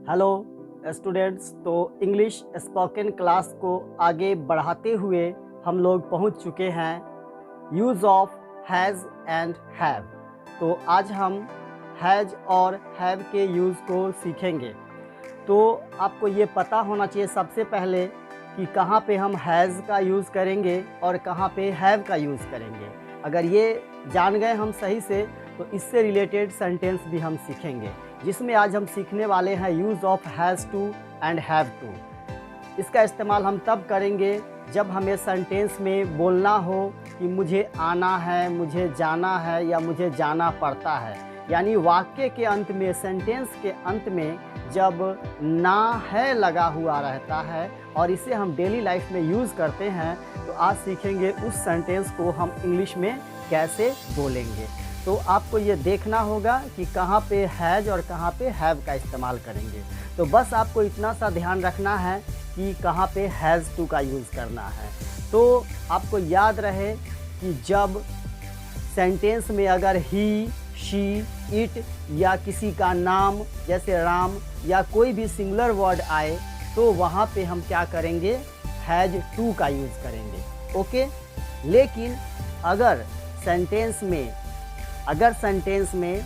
Hello students. तो English spoken class को आगे बढ़ाते हुए हम लोग पहुंच चुके हैं use of has and have. तो आज हम हैज़ और हैव के यूज़ को सीखेंगे। तो आपको ये पता होना चाहिए सबसे पहले कि कहाँ पे हम हैज़ का यूज़ करेंगे और कहाँ पे हैव का यूज़ करेंगे। अगर ये जान गए हम सही से तो इससे रिलेटेड सेंटेंस भी हम सीखेंगे, जिसमें आज हम सीखने वाले हैं use of has to and have to. इसका इस्तेमाल हम तब करेंगे जब हमें सेंटेंस में बोलना हो कि मुझे आना है, मुझे जाना है या मुझे जाना पड़ता है। यानी वाक्य के अंत में, सेंटेंस के अंत में जब ना है लगा हुआ रहता है और इसे हम डेली लाइफ में यूज़ करते हैं, तो आज सीखेंगे उस सेंटेंस को हम इंग्लिश में कैसे बोलेंगे। तो आपको ये देखना होगा कि कहाँ पे हैज़ और कहाँ पे हैव का इस्तेमाल करेंगे। तो बस आपको इतना सा ध्यान रखना है कि कहाँ पे हैज़ टू का यूज़ करना है। तो आपको याद रहे कि जब सेंटेंस में अगर ही, शी, इट या किसी का नाम जैसे राम या कोई भी सिंगुलर वर्ड आए, तो वहाँ पे हम क्या करेंगे, हैज़ टू का यूज़ करेंगे। ओके। लेकिन अगर सेंटेंस में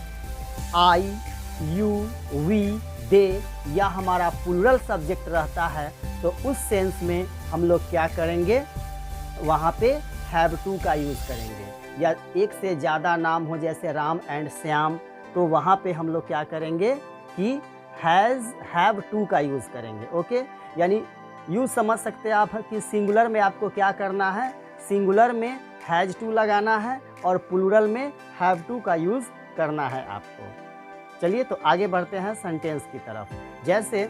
आई, यू, वी, दे या हमारा प्लूरल सब्जेक्ट रहता है, तो उस सेंस में हम लोग क्या करेंगे, वहाँ पे हैव टू का यूज़ करेंगे। या एक से ज़्यादा नाम हो जैसे राम एंड श्याम, तो वहाँ पे हम लोग क्या करेंगे कि हैव टू का यूज़ करेंगे। ओके। यानी यूँ समझ सकते हैं आप कि सिंगुलर में आपको क्या करना है, सिंगुलर में हैज़ टू लगाना है और प्लूरल में हैव टू का यूज़ करना है आपको। चलिए तो आगे बढ़ते हैं सेंटेंस की तरफ। जैसे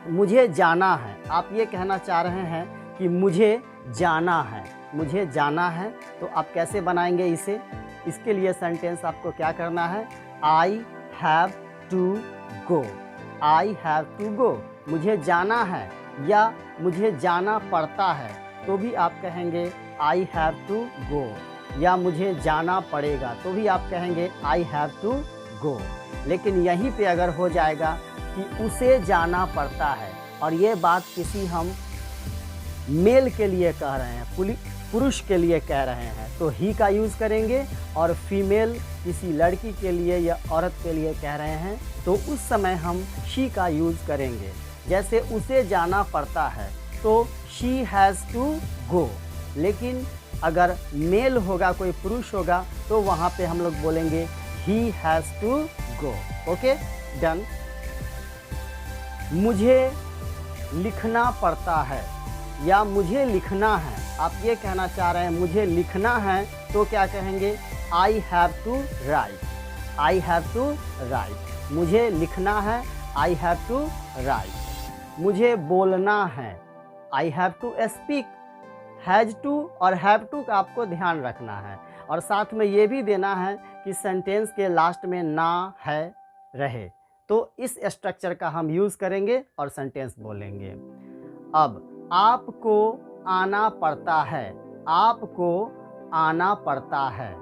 मुझे जाना है, आप ये कहना चाह रहे हैं कि मुझे जाना है, मुझे जाना है, तो आप कैसे बनाएंगे इसे। इसके लिए सेंटेंस आपको क्या करना है, I have to go. I have to go, मुझे जाना है या मुझे जाना पड़ता है, तो भी आप कहेंगे आई हैव टू गो। या मुझे जाना पड़ेगा, तो भी आप कहेंगे आई हैव टू गो। लेकिन यहीं पे अगर हो जाएगा कि उसे जाना पड़ता है और ये बात किसी हम मेल के लिए कह रहे हैं, पुरुष के लिए कह रहे हैं, तो ही का यूज़ करेंगे। और फीमेल किसी लड़की के लिए या औरत के लिए कह रहे हैं, तो उस समय हम शी का यूज़ करेंगे। जैसे उसे जाना पड़ता है तो शी हैज़ टू गो। लेकिन अगर मेल होगा, कोई पुरुष होगा, तो वहाँ पे हम लोग बोलेंगे he has to go. Okay, done. मुझे लिखना पड़ता है या मुझे लिखना है, आप ये कहना चाह रहे हैं मुझे लिखना है, तो क्या कहेंगे, I have to write. I have to write, मुझे लिखना है, आई हैव टू राइट। मुझे बोलना है, I have to speak. Has to और हैव टू का आपको ध्यान रखना है और साथ में ये भी देना है कि सेंटेंस के लास्ट में ना है रहे, तो इस स्ट्रक्चर का हम यूज़ करेंगे और सेंटेंस बोलेंगे। अब आपको आना पड़ता है, आपको आना पड़ता है,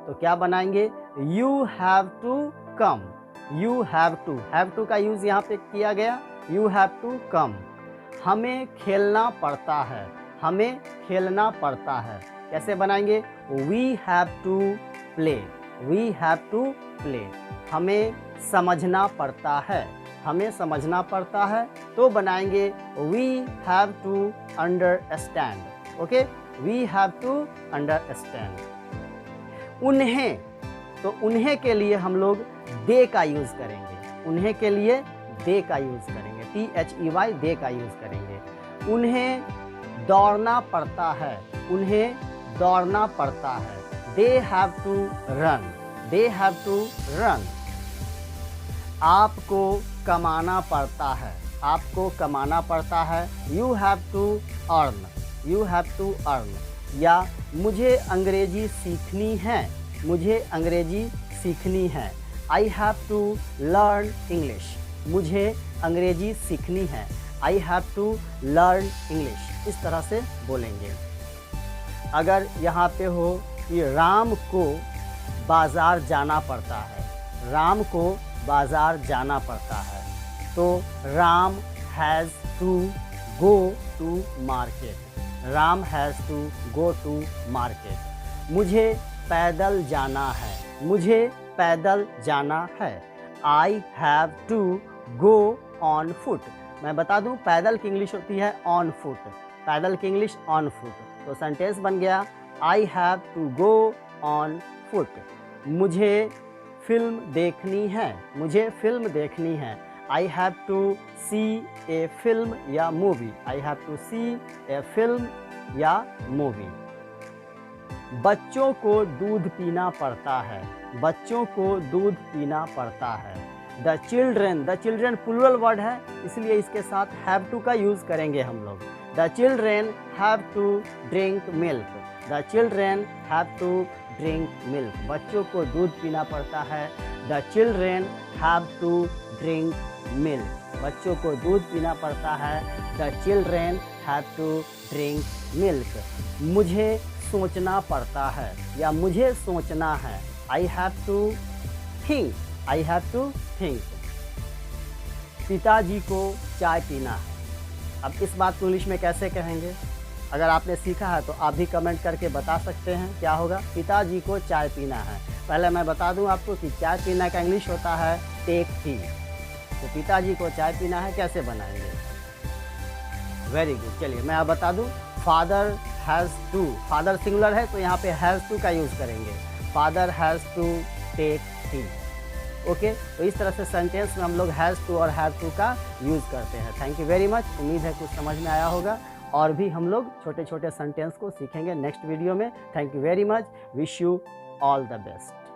तो क्या बनाएंगे, you have to come. You have to का यूज़ यहाँ पे किया गया, यू हैव टू कम। हमें खेलना पड़ता है, हमें खेलना पड़ता है, कैसे बनाएंगे, we have to play. We have to play. हमें समझना पड़ता है, हमें समझना पड़ता है, तो बनाएंगे we have to understand. Okay, we have to understand. उन्हें, तो उन्हें के लिए हम लोग दे का यूज़ करेंगे। उन्हें के लिए दे का यूज़ करेंगे, THEY, दे का यूज़ करेंगे। उन्हें दौड़ना पड़ता है, उन्हें दौड़ना पड़ता है, they have to run. They have to run. आपको कमाना पड़ता है, आपको कमाना पड़ता है, you have to earn. You have to earn. या मुझे अंग्रेजी सीखनी है, मुझे अंग्रेजी सीखनी है, I have to learn English. मुझे अंग्रेजी सीखनी है, I have to learn English. इस तरह से बोलेंगे। अगर यहाँ पे हो कि राम को बाज़ार जाना पड़ता है, राम को बाज़ार जाना पड़ता है, तो Ram has to go to market. Ram has to go to market. मुझे पैदल जाना है। मुझे पैदल जाना है। I have to go on foot. मैं बता दूं पैदल की इंग्लिश होती है ऑन फुट। पैदल की इंग्लिश ऑन फुट। तो सेंटेंस बन गया I have to go on foot. मुझे फिल्म देखनी है। मुझे फिल्म देखनी है। I have to see a film या movie. I have to see a film या मूवी। बच्चों को दूध पीना पड़ता है। बच्चों को दूध पीना पड़ता है। द चिल्ड्रेन प्लूरल वर्ड है, इसलिए इसके साथ हैव टू का यूज़ करेंगे हम लोग। The children have to drink milk. The children have to drink milk. बच्चों को दूध पीना पड़ता है। The children have to drink milk. बच्चों को दूध पीना पड़ता है। The children have to drink milk. मुझे सोचना पड़ता है या मुझे सोचना है। I have to think. I have to think. पिताजी को चाय पीना है। अब इस बात को इंग्लिश में कैसे कहेंगे? अगर आपने सीखा है तो आप भी कमेंट करके बता सकते हैं क्या होगा। पिताजी को चाय पीना है। पहले मैं बता दूं आपको कि चाय पीना का इंग्लिश होता है टेक टी। तो पिताजी को चाय पीना है कैसे बनाएंगे? Very good. चलिए मैं आप बता दूं father has to. Father singular है तो यहाँ पे हैज़ टू का यूज़ करेंगे। Father has to take tea. Okay, तो इस तरह से सेंटेंस में हम लोग हैज़ टू और हैव टू का यूज़ करते हैं। Thank you very much. उम्मीद है कुछ समझ में आया होगा और भी हम लोग छोटे छोटे सेंटेंस को सीखेंगे नेक्स्ट वीडियो में। Thank you very much. Wish you all the best.